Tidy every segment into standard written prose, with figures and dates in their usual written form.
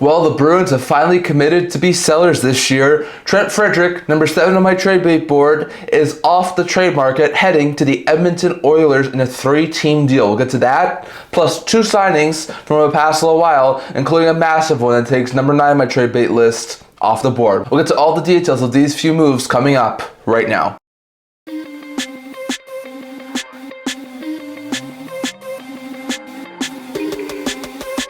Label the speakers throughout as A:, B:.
A: Well, the Bruins have finally committed to be sellers this year. Trent Frederic, number 7 on my trade bait board, is off the trade market, heading to the Edmonton Oilers in a 3-team deal. We'll get to that, plus 2 signings from a past little while, including a massive one that takes number 9 on my trade bait list off the board. We'll get to all the details of these few moves coming up right now.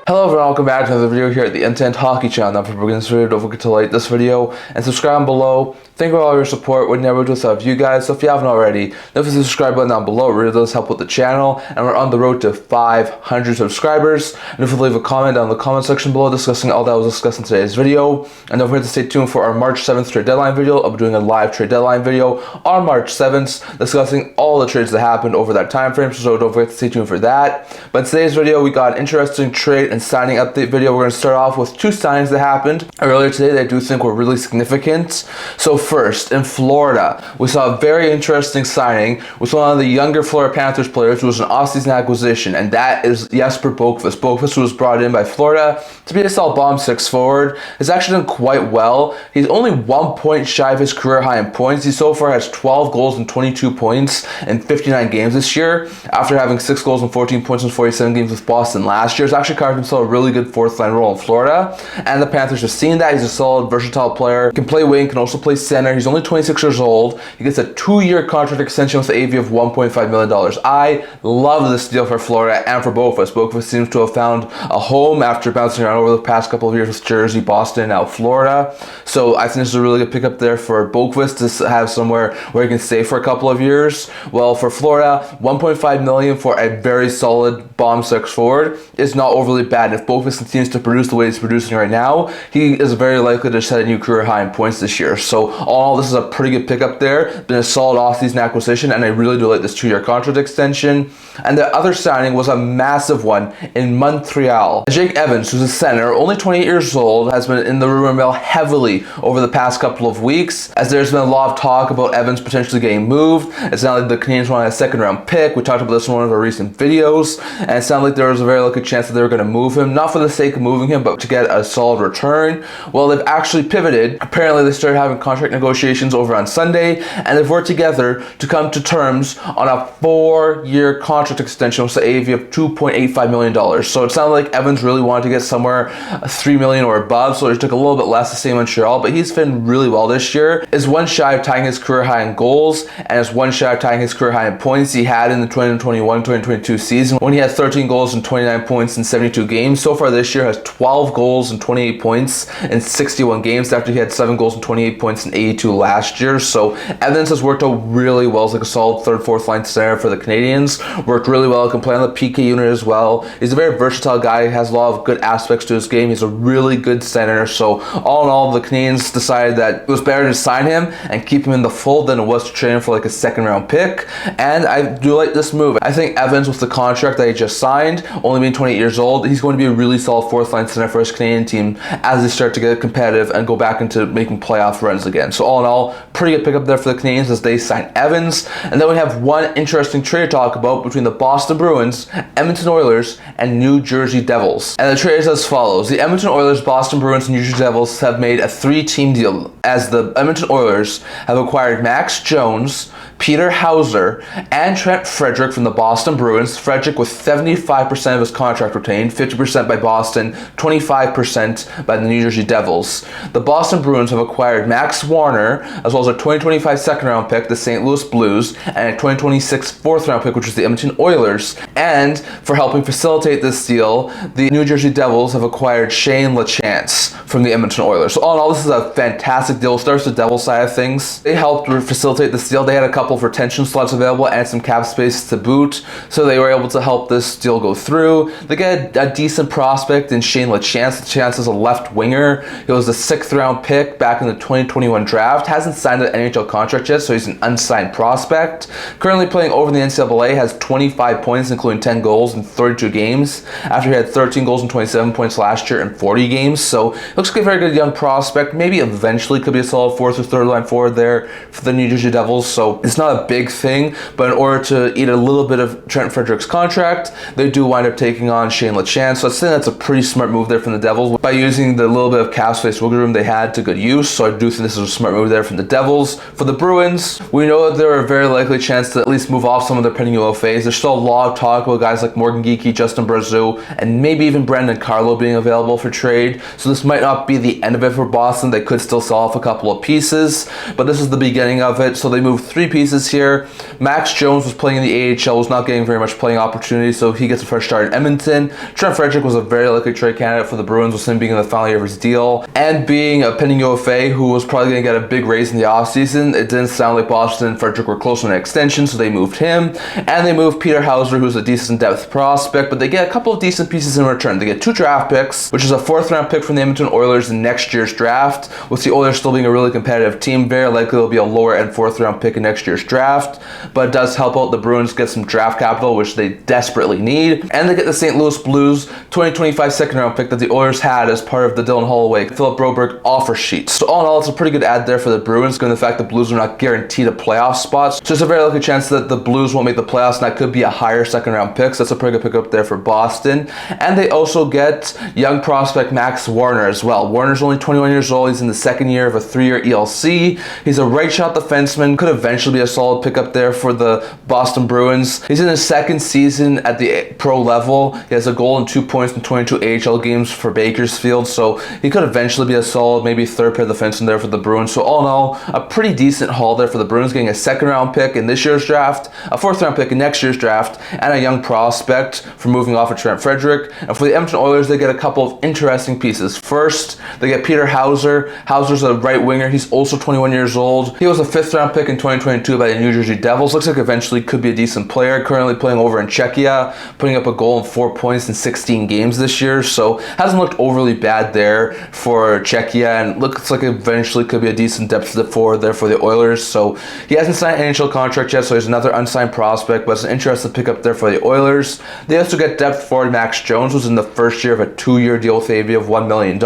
A: Hello everyone, welcome back to another video here at the Intent Hockey channel. Now, before we begin this video, don't forget to like this video and subscribe below. Thank you for all your support. We'd never do this without you guys, so if you haven't already, don't forget to subscribe button down below. It really does help with the channel, and we're on the road to 500 subscribers. And if you leave a comment down in the comment section below discussing all that was discussed in today's video. And don't forget to stay tuned for our March 7th trade deadline video. I'll be doing a live trade deadline video on March 7th discussing all the trades that happened over that time frame, so don't forget to stay tuned for that. But in today's video, we got an interesting trade and signing update video. We're going to start off with 2 signings that happened earlier today that I do think were really significant. So first, in Florida, we saw a very interesting signing with one of the younger Florida Panthers players who was an off-season acquisition, and that is Jesper Boqvist. Boqvist, who was brought in by Florida to be a solid bomb 6 forward, has actually done quite well. He's only 1 point shy of his career high in points. He so far has 12 goals and 22 points in 59 games this year, after having 6 goals and 14 points in 47 games with Boston last year. He's actually carved himself a really good 4th line role in Florida, and the Panthers have seen that. He's a solid, versatile player, can play wing, can also play center. He's only 26 years old. He gets a 2-year contract extension with the AV of $1.5 million. I love this deal for Florida and for Boqvist. Boqvist seems to have found a home after bouncing around over the past couple of years with Jersey, Boston, and now Florida. So I think this is a really good pickup there for Boqvist to have somewhere where he can stay for a couple of years. Well, for Florida, $1.5 million for a very solid bomb 6 forward is not overly bad. If Boqvist continues to produce the way he's producing right now, he is very likely to set a new career high in points this year. So all this is a pretty good pickup there. Been a solid off-season acquisition, and I really do like this 2-year contract extension. And the other signing was a massive one in Montreal. Jake Evans, who's a center, only 28 years old, has been in the rumor mill heavily over the past couple of weeks, as there's been a lot of talk about Evans potentially getting moved. It's not like the Canadiens wanted a 2nd-round pick. We talked about this in one of our recent videos, and it sounded like there was a very likely chance that they were going to move him, not for the sake of moving him, but to get a solid return. Well, they've actually pivoted. Apparently, they started having contract negotiations over on Sunday, and they've worked together to come to terms on a 4-year contract extension with the AV of $2.85 million. So it sounded like Evans really wanted to get somewhere $3 million or above, so it took a little bit less to stay in Montreal, but he's been really well this year. Is 1 shy of tying his career high in goals, and is 1 shy of tying his career high in points he had in the 2021-2022 season, when he had 13 goals and 29 points in 72 games. So far this year has 12 goals and 28 points in 61 games, after he had 7 goals and 28 points in 82 last year. So Evans has worked out really well as like a solid 3rd, 4th line center for the Canadiens. Worked really well, can play on the PK unit as well. He's a very versatile guy, has a lot of good aspects to his game. He's a really good center. So all in all, the Canadiens decided that it was better to sign him and keep him in the fold than it was to trade him for like a 2nd-round pick. And I do like this move. I think Evans, with the contract that he just signed, only being 28 years old, he's going to be a really solid 4th line center for his Canadian team as they start to get competitive and go back into making playoff runs again. So all in all, pretty good pickup there for the Canadiens as they sign Evans. And then we have one interesting trade to talk about between the Boston Bruins, Edmonton Oilers, and New Jersey Devils. And the trade is as follows. The Edmonton Oilers, Boston Bruins, and New Jersey Devils have made a 3-team deal, as the Edmonton Oilers have acquired Max Jones, Peter Hauser, and Trent Frederic from the Boston Bruins. Frederic with 75% of his contract retained, 50% by Boston, 25% by the New Jersey Devils. The Boston Bruins have acquired Max Wanner, as well as a 2025 2nd-round pick, the St. Louis Blues, and a 2026 4th-round pick, which is the Edmonton Oilers. And for helping facilitate this deal, the New Jersey Devils have acquired Shane Lechance from the Edmonton Oilers. So all in all, this is a fantastic deal. It starts with the Devils side of things. They helped facilitate this deal. They had a couple of retention slots available and some cap space to boot, so they were able to help this deal go through. They get a decent prospect in Shane Lechance. Lechance is a left winger. He was a 6th-round pick back in the 2021 draft. Hasn't signed an NHL contract yet, so he's an unsigned prospect. Currently playing over in the NCAA, has 25 points, including including 10 goals in 32 games, after he had 13 goals and 27 points last year in 40 games. So looks like a very good young prospect. Maybe eventually could be a solid fourth or third line forward there for the New Jersey Devils. So it's not a big thing, but in order to eat a little bit of Trent Frederic's contract, they do wind up taking on Shane Lechance. So I'd say that's a pretty smart move there from the Devils by using the little bit of cap space wiggle room they had to good use. So I do think this is a smart move there from the Devils. For the Bruins, we know that there are a very likely chance to at least move off some of their pending UFAs. There's still a lot of talk about guys like Morgan Geekie, Justin Brazeau, and maybe even Brandon Carlo being available for trade. So this might not be the end of it for Boston. They could still sell off a couple of pieces, but this is the beginning of it. So they moved 3 pieces here. Max Jones was playing in the AHL, was not getting very much playing opportunity, so he gets a fresh start in Edmonton. Trent Frederic was a very likely trade candidate for the Bruins, with him being in the final year of his deal and being a pending UFA who was probably going to get a big raise in the offseason. It didn't sound like Boston and Frederic were close on an extension, so they moved him. And they moved Peter Hauser, who's a decent depth prospect, but they get a couple of decent pieces in return. They get 2 draft picks, which is a 4th round pick from the Edmonton Oilers in next year's draft. With the Oilers still being a really competitive team, very likely it'll be a lower end 4th round pick in next year's draft, but it does help out the Bruins get some draft capital, which they desperately need. And they get the St. Louis Blues 2025 2nd round pick that the Oilers had as part of the Dylan Holloway, Philip Broberg offer sheet. So all in all, it's a pretty good ad there for the Bruins, given the fact the Blues are not guaranteed a playoff spot. So there's a very likely chance that the Blues won't make the playoffs, and that could be a higher 2nd round pick. So that's a pretty good pickup there for Boston. And they also get young prospect Max Wanner as well. Warner's only 21 years old. He's in the 2nd year of a 3-year ELC. He's a right shot defenseman, could eventually be a solid pickup there for the Boston Bruins. He's in his 2nd season at the pro level. He has a goal and 2 points in 22 AHL games for Bakersfield, so he could eventually be a solid, maybe 3rd pair defenseman there for the Bruins. So all in all, a pretty decent haul there for the Bruins, getting a 2nd round pick in this year's draft, a 4th round pick in next year's draft, and a young prospect for moving off of Trent Frederic. And for the Edmonton Oilers, they get a couple of interesting pieces. First, they get Peter Hauser. Hauser's a right winger. He's also 21 years old. He was a 5th round pick in 2022 by the New Jersey Devils. Looks like eventually could be a decent player. Currently playing over in Czechia, putting up a goal and 4 points in 16 games this year. So hasn't looked overly bad there for Czechia, and looks like eventually could be a decent depth forward there for the Oilers. So he hasn't signed an NHL contract yet, so he's another unsigned prospect, but it's an interesting pickup there for the Oilers. They also get depth forward Max Jones, who's in the 1st year of a 2-year deal with AV of $1 million.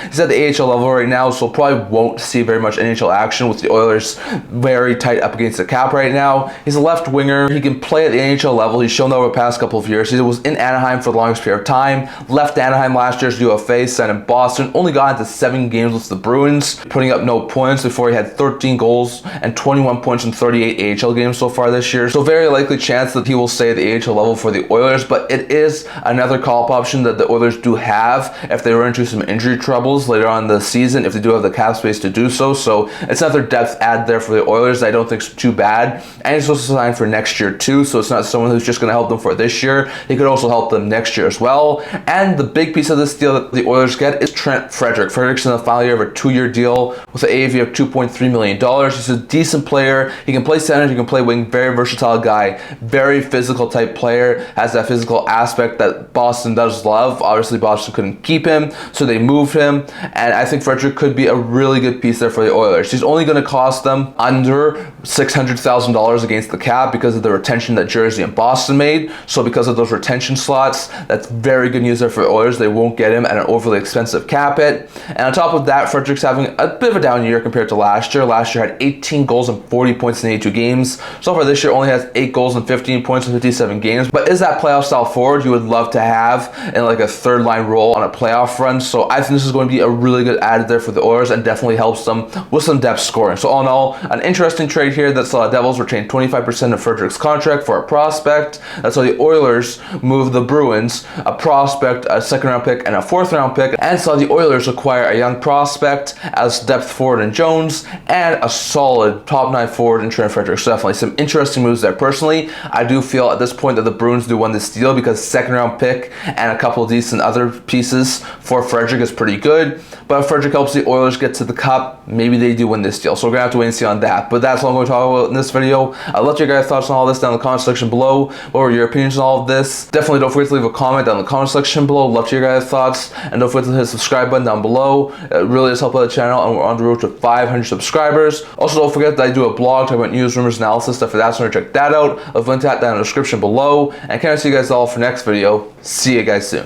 A: He's at the AHL level right now, so probably won't see very much NHL action, with the Oilers very tight up against the cap right now. He's a left winger. He can play at the NHL level. He's shown that over the past couple of years. He was in Anaheim for the longest period of time, left Anaheim last year's UFA, signed in Boston, only got into 7 games with the Bruins, putting up no points before he had 13 goals and 21 points in 38 AHL games so far this year. So very likely chance that he will stay at the AHL level for the Oilers, but it is another call-up option that the Oilers do have if they run into some injury troubles later on in the season, if they do have the cap space to do so. So it's another depth add there for the Oilers I don't think is too bad. And he's supposed to sign for next year too, so it's not someone who's just going to help them for this year. He could also help them next year as well. And the big piece of this deal that the Oilers get is Trent Frederic. Fredric's in the final year of a 2-year deal with an AAV of $2.3 million. He's a decent player. He can play center, he can play wing, very versatile guy, very physical type player, has that physical aspect that Boston does love. Obviously Boston couldn't keep him, so they moved him, and I think Frederic could be a really good piece there for the Oilers. He's only going to cost them under $600,000 against the cap because of the retention that Jersey and Boston made. So because of those retention slots, that's very good news there for the Oilers. They won't get him at an overly expensive cap hit. And on top of that, Frederic's having a bit of a down year compared to last year. Last year had 18 goals and 40 points in 82 games. So far this year only has 8 goals and 15 points in 57 games. But is that playoff style forward you would love to have in like a third line role on a playoff run? So I think this is going to be a really good add there for the Oilers and definitely helps them with some depth scoring. So all in all, an interesting trade here that saw the Devils retain 25% of Frederic's contract for a prospect. That's why the Oilers moved the Bruins a prospect, a 2nd round pick, and a 4th round pick, and saw the Oilers acquire a young prospect as depth forward in Jones and a solid top 9 forward in Trent Frederic. So definitely some interesting moves there. Personally, I do feel at this point that the Bruins do win this deal because 2nd round pick and a couple of decent other pieces for Frederic is pretty good. But if Frederic helps the Oilers get to the Cup, maybe they do win this deal. So we're going to have to wait and see on that. But that's all I'm going to talk about in this video. I'll let you guys thoughts on all this down in the comment section below. What were your opinions on all of this? Definitely don't forget to leave a comment down in the comment section below. Love to hear your guys' thoughts. And don't forget to hit the subscribe button down below. It really does help out the channel, and we're on the road to 500 subscribers. Also, don't forget that I do a blog talking about news, rumors, analysis stuff. If that's want to check that out, I'll link that down in the description below. And can't see you guys all for next video. See you guys soon.